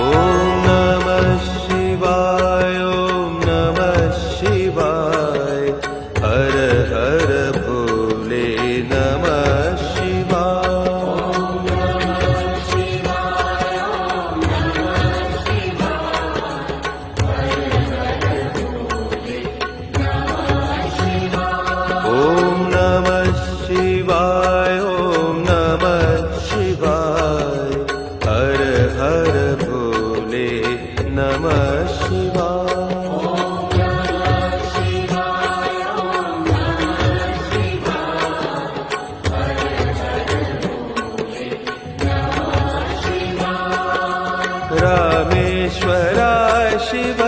ॐ नमः शिवाय ॐ नमः शिवाय हर हर भोले नमः शिवाय ॐ नमः शिवाय ॐ नमः शिवाय हर हर भोले नमः शिवाय रामेश्वराय शिव